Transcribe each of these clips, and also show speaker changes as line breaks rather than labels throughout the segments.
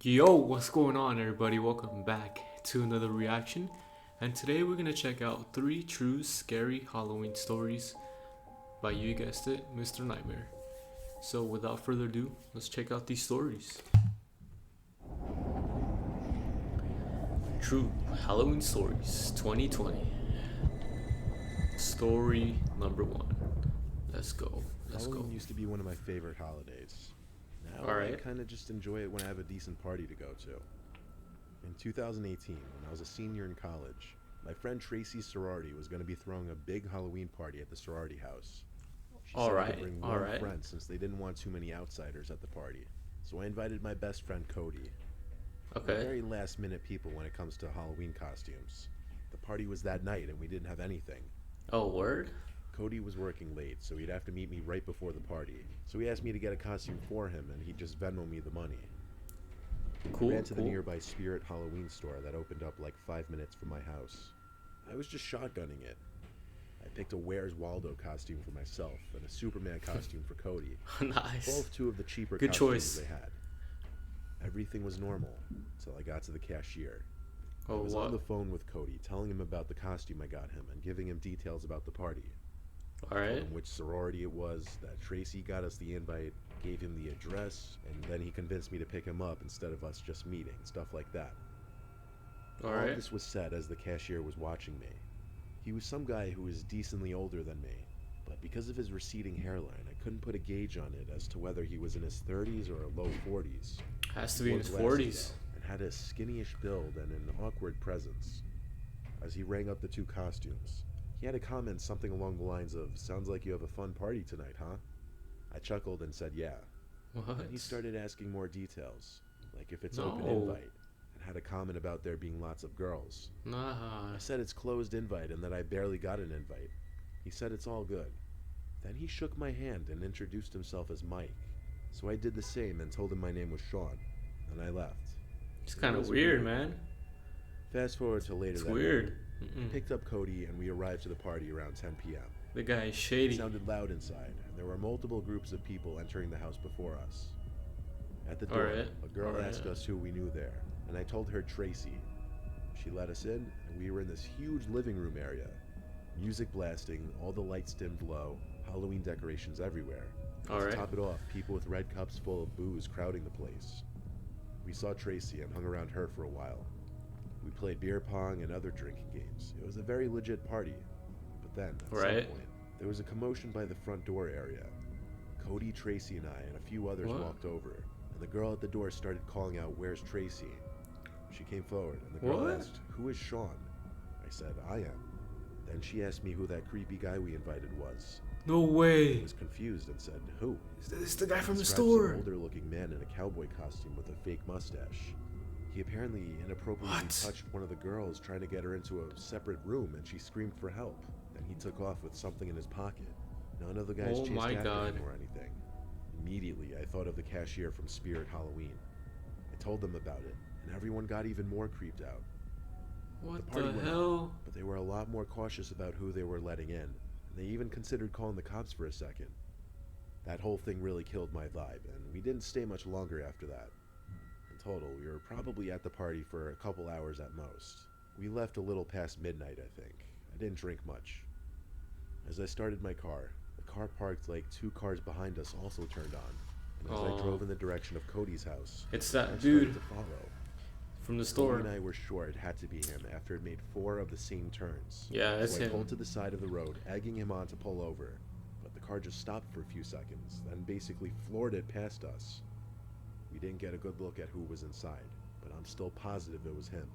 Yo, what's going on, everybody? Welcome back to another reaction. And today we're gonna check out 3 true scary Halloween stories by, you guessed it, Mr. Nightmare. So without further ado, let's check out these stories. True Halloween Stories 2020. Story number 1. Let's go.
Halloween used to be one of my favorite holidays. Now I
Alright.
kind of just enjoy it when I have a decent party to go to. In 2018, when I was a senior in college, my friend Tracy's sorority was going to be throwing a big Halloween party at the sorority house. She said I could bring one friend since they didn't want too many outsiders at the party. So I invited my best friend Cody. We're very last minute people when it comes to Halloween costumes. The party was that night and we didn't have anything.
Oh, word?
Cody was working late, so he'd have to meet me right before the party. So he asked me to get a costume for him, and he'd just Venmo me the money.
Cool.
I ran to the nearby Spirit Halloween store that opened up like 5 minutes from my house. I was just shotgunning it. I picked a Where's Waldo costume for myself and a Superman costume for Cody.
Nice.
Both two of the cheaper
Good
costumes
choice.
they had. Everything was normal until I got to the cashier.
Oh,
I was
what?
on the phone with Cody, telling him about the costume I got him and giving him details about the party.
Alright.
Told him which sorority it was, that Tracy got us the invite, gave him the address, and then he convinced me to pick him up instead of us just meeting, stuff like that. All of this was said as the cashier was watching me. He was some guy who was decently older than me, but because of his receding hairline, I couldn't put a gauge on it as to whether he was in his 30s or low 40s.
Has to be in his 40s.
And had a skinny-ish build and an awkward presence. As he rang up the two costumes, he had a comment something along the lines of, "Sounds like you have a fun party tonight, huh?" I chuckled and said, "Yeah."
What?
And he started asking more details, like if it's
No.
open invite, and had a comment about there being lots of girls.
Nah.
I said it's closed invite and that I barely got an invite. He said it's all good. Then he shook my hand and introduced himself as Mike. So I did the same and told him my name was Sean, and I left.
It's kind of weird, man.
Fast forward to later
It's
that
weird.
night. I picked up Cody and we arrived to the party around 10 p.m.
The guy is
It
shady.
sounded loud inside, and there were multiple groups of people entering the house before us. At the door, a girl asked us who we knew there, and I told her Tracy. She let us in, and we were in this huge living room area. Music blasting, all the lights dimmed low, Halloween decorations everywhere. To top it off, people with red cups full of booze crowding the place. We saw Tracy and hung around her for a while. We played beer pong and other drinking games. It was a very legit party. But then, at some point, there was a commotion by the front door area. Cody, Tracy, and I and a few others walked over, and the girl at the door started calling out, "Where's Tracy?" She came forward, and the girl asked, "Who is Sean?" I said, "I am." Then she asked me who that creepy guy we invited was.
No way.
I was confused and said, "Who?"
It's the guy from the
Described
store.
An older-looking man in a cowboy costume with a fake mustache. He apparently inappropriately touched one of the girls, trying to get her into a separate room, and she screamed for help. Then he took off with something in his pocket. None of the guys chased after him or anything. Immediately, I thought of the cashier from Spirit Halloween. I told them about it, and everyone got even more creeped out.
What
The party
the
went
hell?
on, but they were a lot more cautious about who they were letting in, and they even considered calling the cops for a second. That whole thing really killed my vibe, and we didn't stay much longer after that. In total, we were probably at the party for a couple hours at most. We left a little past midnight, I think. I didn't drink much. As I started my car, the car parked like 2 cars behind us also turned on, and as I drove in the direction of Cody's house,
it's
I
that
started
dude
to follow.
from the store.
Cody and I were sure it had to be him after it made 4 of the same turns.
Yeah, it's
so I
him.
pulled to the side of the road, egging him on to pull over, but the car just stopped for a few seconds, then basically floored it past us. We didn't get a good look at who was inside, but I'm still positive it was him.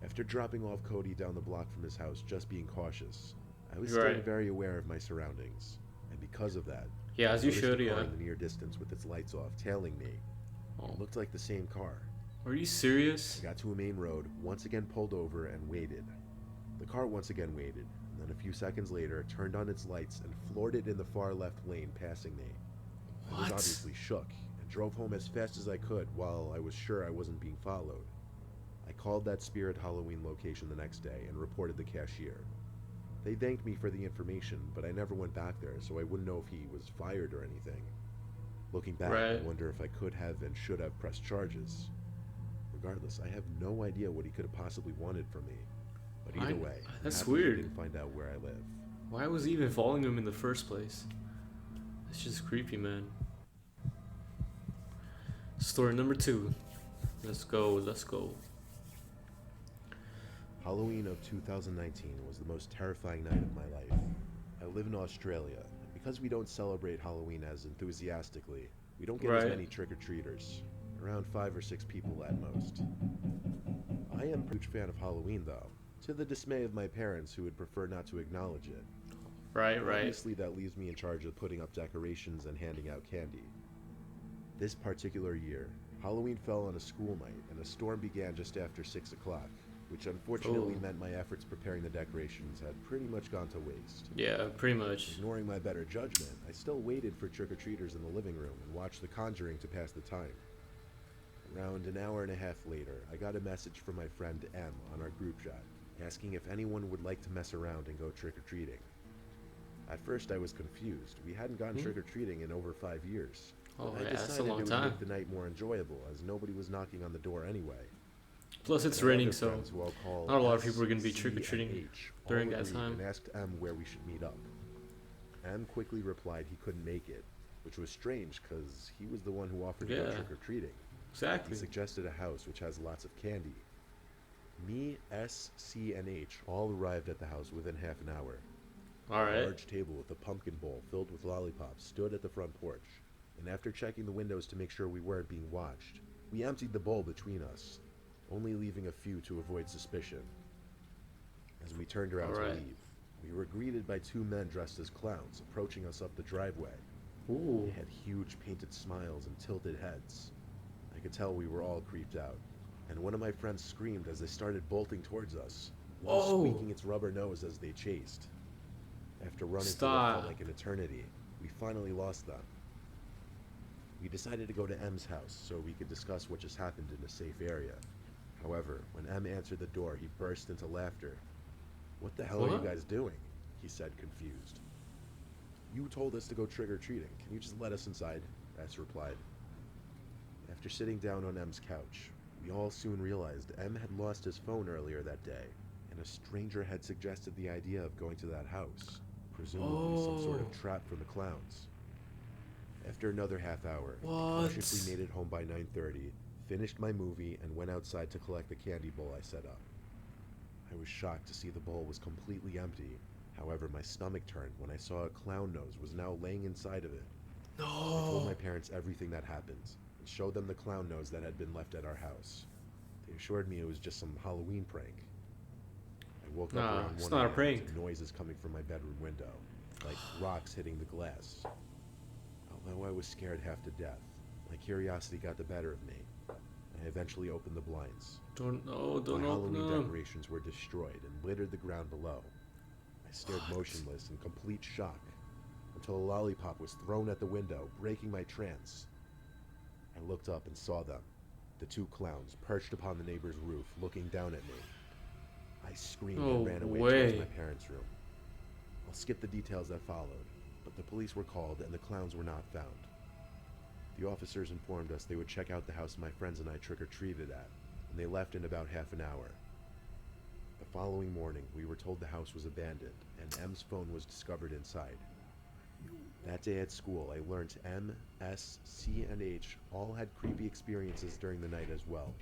After dropping off Cody down the block from his house, just being cautious, I was still very aware of my surroundings, and because of that,
Yeah, as you should,
the car in the near distance with its lights off, tailing me. It looked like the same car.
Are you serious?
I got to a main road, once again pulled over and waited. The car once again waited, and then a few seconds later turned on its lights and floored it in the far left lane, passing me. I was obviously shook, and drove home as fast as I could while I was sure I wasn't being followed. I called that Spirit Halloween location the next day and reported the cashier. They thanked me for the information, but I never went back there, so I wouldn't know if he was fired or anything. Looking back, I wonder if I could have and should have pressed charges. Regardless, I have no idea what he could have possibly wanted from me. But either way,
that's
I'm
weird.
He didn't find out where I live.
Why was he even following him in the first place? That's just creepy, man. Story number 2. Let's go, let's go.
Halloween of 2019 was the most terrifying night of my life. I live in Australia, and because we don't celebrate Halloween as enthusiastically, we don't get as many trick-or-treaters. Around 5 or 6 people at most. I am a huge fan of Halloween, though, to the dismay of my parents who would prefer not to acknowledge it.
Right.
Obviously, that leaves me in charge of putting up decorations and handing out candy. This particular year, Halloween fell on a school night, and a storm began just after 6 o'clock, which unfortunately meant my efforts preparing the decorations had pretty much gone to waste.
Yeah, pretty much.
Ignoring my better judgment, I still waited for trick-or-treaters in the living room and watched The Conjuring to pass the time. Around an hour and a half later, I got a message from my friend M on our group chat, asking if anyone would like to mess around and go trick-or-treating. At first I was confused. We hadn't gone trick-or-treating in over 5 years. I decided
that's a long
it would
time.
make the night more enjoyable, as nobody was knocking on the door anyway.
Plus it's raining, so not a lot of people are going to be trick-or-treating during that time.
And asked M where we should meet up. M quickly replied he couldn't make it, which was strange because he was the one who offered to go trick-or-treating.
Exactly.
He suggested a house which has lots of candy. Me, S, C, and H all arrived at the house within half an hour. A large table with a pumpkin bowl filled with lollipops stood at the front porch, and after checking the windows to make sure we weren't being watched, we emptied the bowl between us, only leaving a few to avoid suspicion. As we turned around to leave, we were greeted by 2 men dressed as clowns approaching us up the driveway. They had huge painted smiles and tilted heads. I could tell we were all creeped out, and one of my friends screamed as they started bolting towards us, while squeaking its rubber nose as they chased. After running for what felt like an eternity, we finally lost them. We decided to go to M's house so we could discuss what just happened in a safe area. However, when M answered the door, he burst into laughter. "What the hell are you guys doing?" he said, confused. "You told us to go trick-or-treating. Can you just let us inside?" S replied. After sitting down on M's couch, we all soon realized M had lost his phone earlier that day, and a stranger had suggested the idea of going to that house, presumably some sort of trap for the clowns. After another half hour, I cautiously made it home by 9:30, finished my movie, and went outside to collect the candy bowl I set up. I was shocked to see the bowl was completely empty. However, my stomach turned when I saw a clown nose was now laying inside of it. I told my parents everything that happened, and showed them the clown nose that had been left at our house. They assured me it was just some Halloween prank. I woke up around 1 a.m. to noises coming from my bedroom window, like rocks hitting the glass. Although I was scared half to death, my curiosity got the better of me. I eventually opened the blinds.
Don't
My Halloween
open them.
decorations were destroyed and littered the ground below. I stared motionless in complete shock until a lollipop was thrown at the window, breaking my trance. I looked up and saw them, the 2 clowns perched upon the neighbor's roof, looking down at me. I screamed and ran away towards my parents' room. I'll skip the details that followed, but the police were called and the clowns were not found. The officers informed us they would check out the house my friends and I trick-or-treated at, and they left in about half an hour. The following morning, we were told the house was abandoned, and M's phone was discovered inside. That day at school, I learned M, S, C, and H all had creepy experiences during the night as well.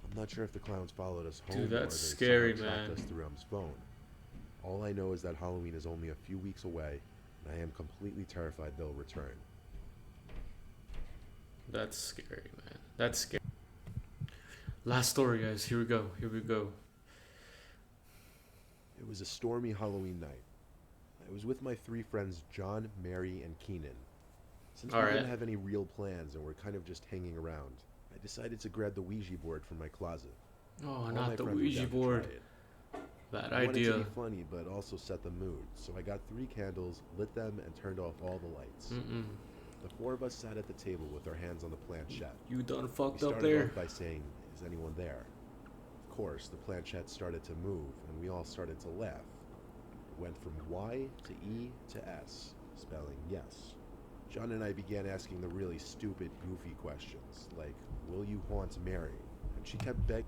I'm not sure if the clowns followed us home or they
scary,
tracked us through M's phone. All I know is that Halloween is only a few weeks away, and I am completely terrified they'll return.
That's scary, man. That's scary. Last story, guys. Here we go.
It was a stormy Halloween night. I was with my 3 friends, John, Mary, and Keenan. Since we didn't have any real plans and were kind of just hanging around, I decided to grab the Ouija board from my closet.
Oh, not the Ouija board. Bad idea.
I wanted to be funny, but also set the mood, so I got 3 candles, lit them, and turned off all the lights. The 4 of us sat at the table with our hands on the planchette.
You done fucked
up there?
We started
off by saying, "Is anyone there?" Of course, the planchette started to move, and we all started to laugh. It went from Y to E to S, spelling yes. John and I began asking the really stupid, goofy questions, like, will you haunt Mary? And she kept begging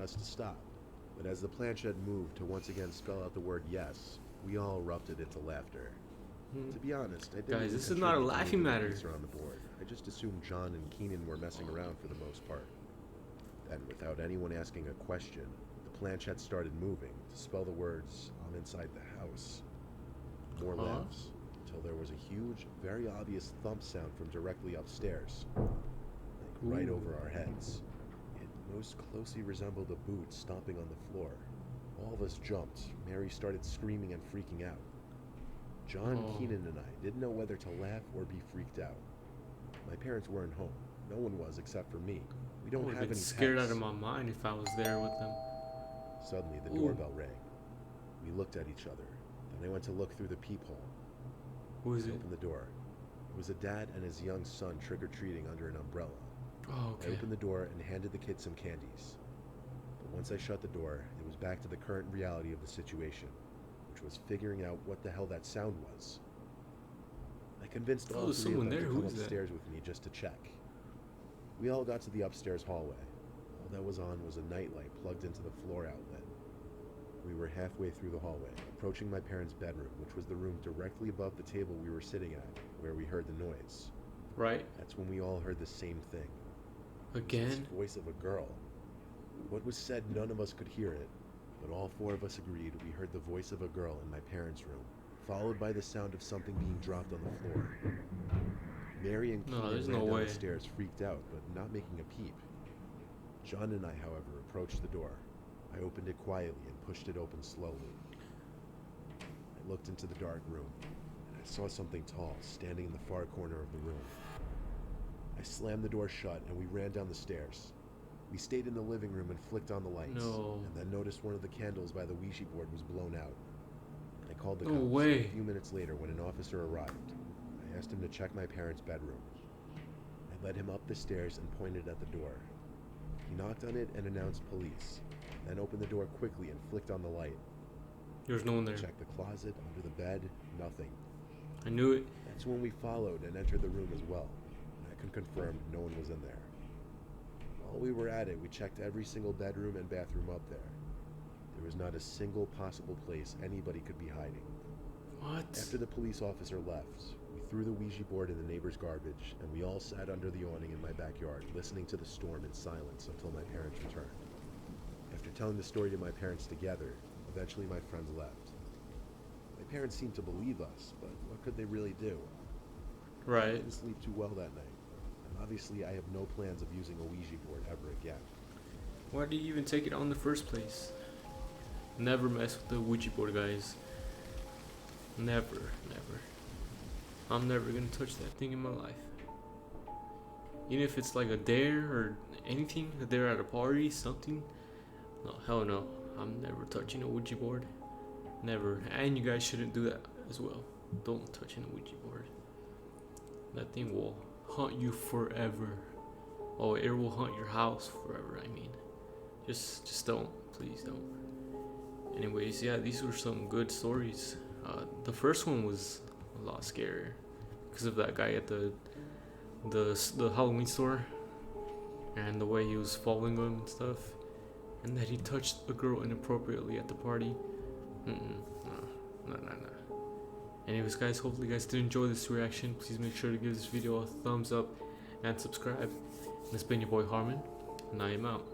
us to stop. But as the planchette moved to once again spell out the word yes, we all erupted into laughter. To be honest, I didn't.
Guys, this is not a laughing matter.
On the board. I just assumed John and Keenan were messing around for the most part. Then, without anyone asking a question, the planchette started moving to spell the words, I'm inside the house. More laughs, until there was a huge, very obvious thump sound from directly upstairs, like right over our heads. It most closely resembled a boot stomping on the floor. All of us jumped. Mary started screaming and freaking out. John, Keenan, and I didn't know whether to laugh or be freaked out. My parents weren't home. No one was except for me. We don't have any pets.
Scared out of my mind if I was there with them.
Suddenly, the doorbell rang. We looked at each other. Then I went to look through the peephole.
Who is it?
I opened the door. It was a dad and his young son trick-or-treating under an umbrella.
Oh, okay.
I opened the door and handed the kids some candies. But once I shut the door, it was back to the current reality of the situation, which was figuring out what the hell that sound was. I convinced all three of them to come upstairs with me just to check. We all got to the upstairs hallway. All that was on was a nightlight plugged into the floor outlet. We were halfway through the hallway, approaching my parents' bedroom, which was the room directly above the table we were sitting at, where we heard the noise.
Right.
That's when we all heard the same thing.
Again?
It was the voice of a girl. What was said, none of us could hear it, but all four of us agreed we heard the voice of a girl in my parents' room, followed by the sound of something being dropped on the floor. Mary and Keenan ran down the stairs, freaked out, but not making a peep. John and I, however, approached the door. I opened it quietly and pushed it open slowly. I looked into the dark room, and I saw something tall standing in the far corner of the room. I slammed the door shut, and we ran down the stairs. We stayed in the living room and flicked on the lights, and then noticed one of the candles by the Ouija board was blown out. I called the cops. A few minutes later, when an officer arrived, I asked him to check my parents' bedroom. I led him up the stairs and pointed at the door. He knocked on it and announced police, then opened the door quickly and flicked on the light.
There was no one there.
I checked the closet, under the bed, nothing.
I knew it.
That's when we followed and entered the room as well. I could confirm no one was in there. While we were at it, we checked every single bedroom and bathroom up there. There was not a single possible place anybody could be hiding.
What?
After the police officer left, we threw the Ouija board in the neighbor's garbage, and we all sat under the awning in my backyard, listening to the storm in silence until my parents returned. After telling the story to my parents together, eventually my friends left. My parents seemed to believe us, but what could they really do?
Right.
I didn't sleep too well that night. Obviously, I have no plans of using a Ouija board ever again.
Why did you even take it on in the first place? Never mess with the Ouija board, guys. Never, never. I'm never gonna touch that thing in my life. Even if it's like a dare or anything, a dare at a party, something. No, hell no. I'm never touching a Ouija board. Never. And you guys shouldn't do that as well. Don't touch an Ouija board. That thing will haunt you forever. Oh, it will haunt your house forever. I mean, just don't, please don't. Anyways, yeah, these were some good stories. The first one was a lot scarier because of that guy at the Halloween store and the way he was following him and stuff, and that he touched a girl inappropriately at the party. No. Anyways, guys, hopefully you guys did enjoy this reaction. Please make sure to give this video a thumbs up and subscribe. And it's been your boy Harmon, and I am out.